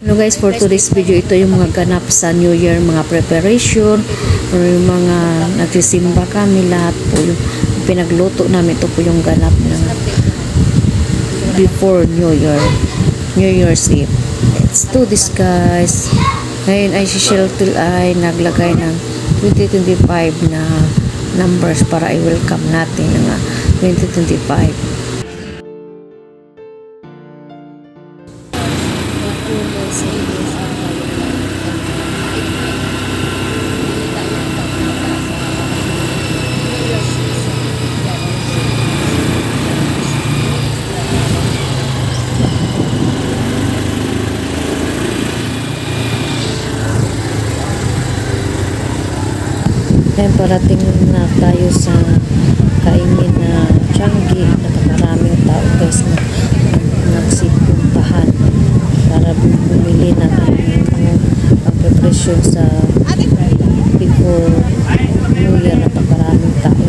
Hello guys, for today's video, ito yung mga ganap sa New Year, mga preparation, or yung mga nagsisimba kami, lahat po yung pinagluto namin. Ito po yung ganap ng before New Year's Eve. Let's do this guys. Ngayon ay si Sheltel ay naglagay ng 2025 na numbers para i-welcome natin ng 2025. Then parating na tayo sa kaingin na Changi. Napakaraming tao guys na nagsipuntahan para bumili ng pagprepresyon sa before New Year. Napakaraming tao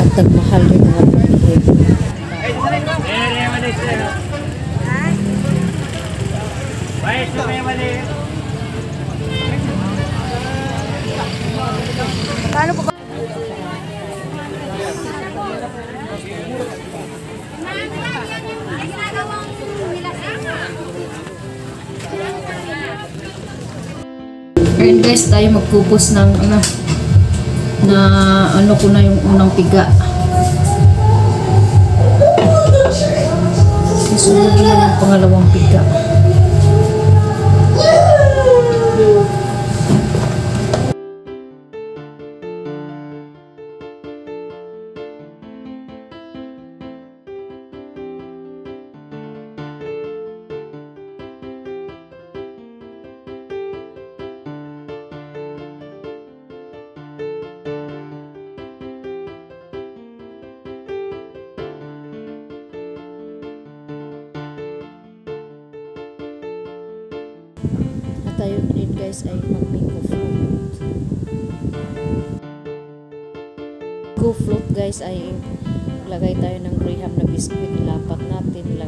at nagmahal yung mga bilihin. Paano po ba? Ngayon guys, tayo magpupos ng ano ko na yung unang piga. Isunod na yung pangalawang piga. Tayo din guys ay mag-mango float. Mango float guys ay maglagay tayo ng graham na biscuit. Lapat natin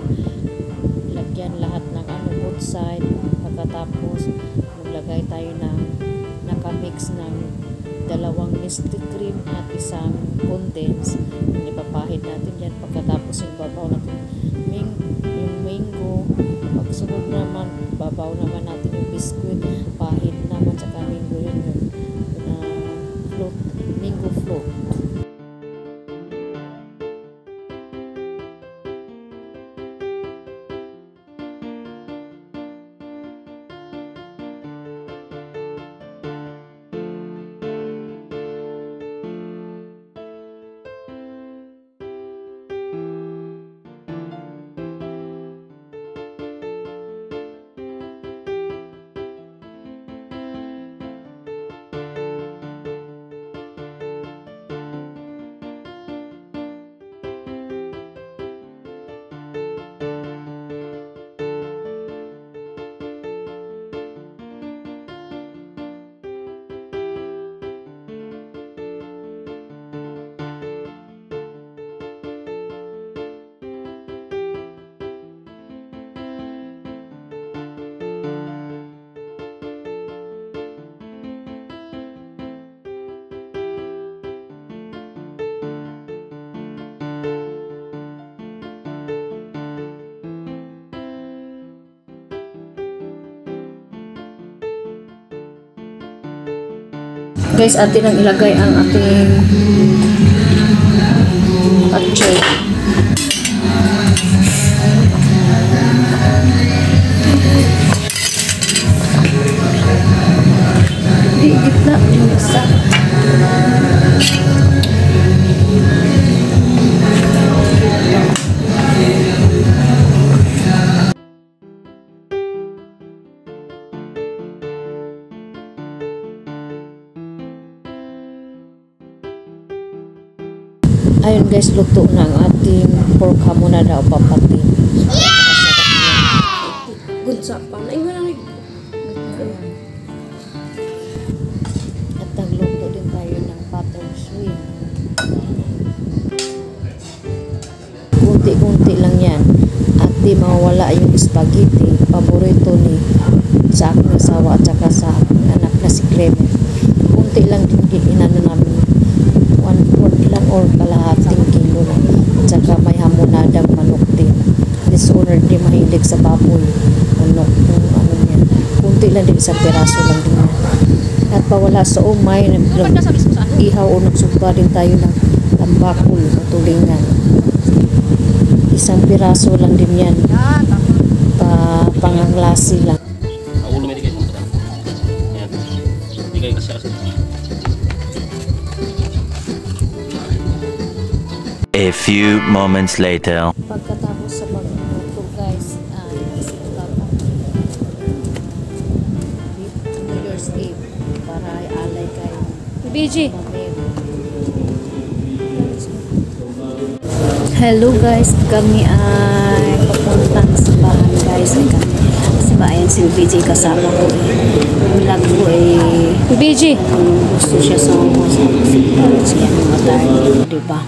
lagyan lahat ng both side. Pagkatapos maglagay tayo ng nakamix ng dalawang Nestle cream at isang condense. Ipapahid natin yan. Pagkatapos yung babaw natin yung mango. Pagsunod naman babaw naman natin yung biscuit, pahid naman sa mango yun float, mango float. Guys, atin ang ilagay ang ating patsoy. Di gitna yung isa. Ayun guys, luto na ang ating pork hamonada o papatin. Good sa pan. Ay, wala na. At nagluto din tayo ng butter shrimp. Kunti-kunti lang yan. At di mawawala yung spaghetti. Paborito creamer. Kunti lang din inano namin. 1/4 lang or kalahating kilo lang. At saka may hamonadang manok din. This owner di mahilig sa baboy. Manok yung ano niya. Kunti lang din, isang piraso lang din yan. At pawala sa umay, ihaw o nagsugba din tayo ng tambakol o tulingan. Isang piraso lang din yan. Panganglasi lang. Ulo may digay. Ayan. Digay kasi. A few moments later. Pagkatapos sa pagluto guys, New Year's Eve para alay kayo. BG! Hello guys, kami ay papuntang sa bahay guys. Kasi ba ayan si BG kasama ko vlog ko BG! Gusto siya sa siya mga tayo, diba?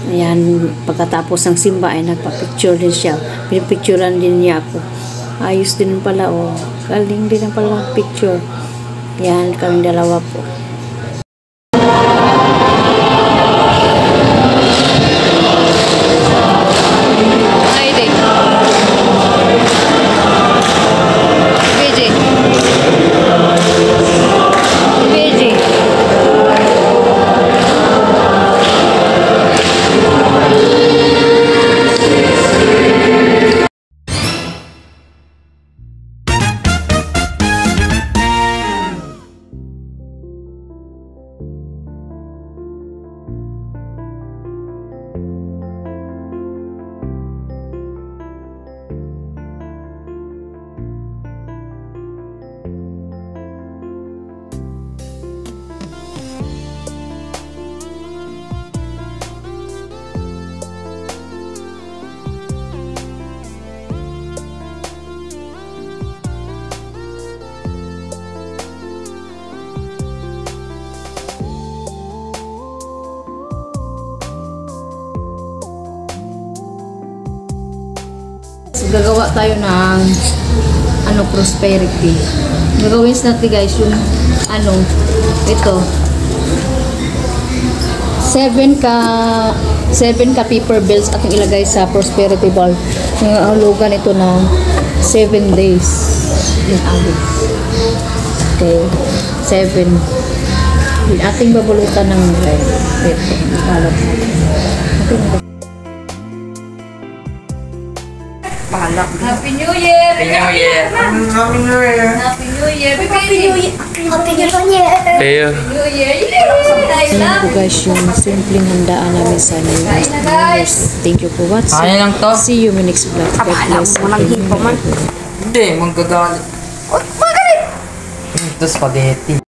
Ayan, pagkatapos ng simba ay nagpa-picture din siya. Pinipicturean din niya ako. Ayos din pala, oh. Galing din pala mag-picture. Ayan, kaming dalawa po. So, gagawa tayo ng prosperity. Gagawin natin guys yung ito 7 ka paper bills at ilagay sa prosperity ball. Yung hulugan ito ng 7 days in agad. Okay, 7. Yung ating babulutan ng ito, balot natin. Happy New Year! Happy New Year! Happy New Year! Happy New Year! Happy New Year! Ayan po guys yung simpleng handaan namin sa New Year's. Thank you for watching. Ano lang to? See you in next vlog. God bless. Hindi, manggagalit. Ito spaghetti.